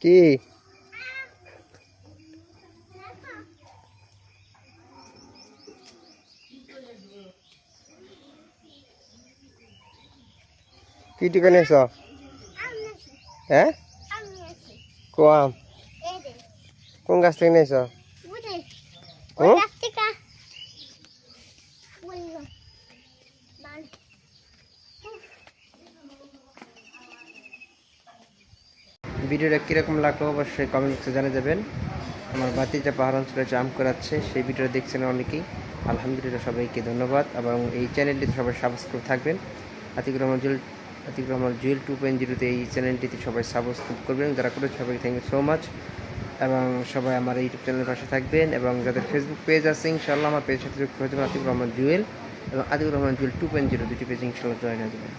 কি কি টিকা নিয়েছ? হ্যাঁ, কোয়াম কোন গাছ থেকে নিয়েছ? ভিডিওটা কীরকম লাগলো অবশ্যই কমেন্ট বক্সে জানিয়ে যাবেন। আমার ভাতিজা পাহাড় অঞ্চলে জাম করাচ্ছে, সেই ভিডিওটা দেখছেন অনেকেই। আলহামদুলিল্লাহ, সবাইকে ধন্যবাদ এবং এই চ্যানেলটিতে সবাই সাবস্ক্রাইব থাকবেন। আতিকুর রহমান জুয়েল 2.0 এই চ্যানেলটিতে সবাই সাবস্ক্রাইব করবেন, যারা করে সবাইকে থ্যাংক ইউ সো মাচ। এবং সবাই আমার ইউটিউব চ্যানেলের পাশে থাকবেন এবং যাদের ফেসবুক পেজ আছে ইনশাআল্লাহ আমার পেজের সাথে যুক্ত হয়ে যাবেন। আতিকুর রহমান জুয়েল এবং আতিকুর রহমান জুয়েল 2.0 দুটি পেজ ইনশাআল্লাহ জয়েন হয়ে যাবেন।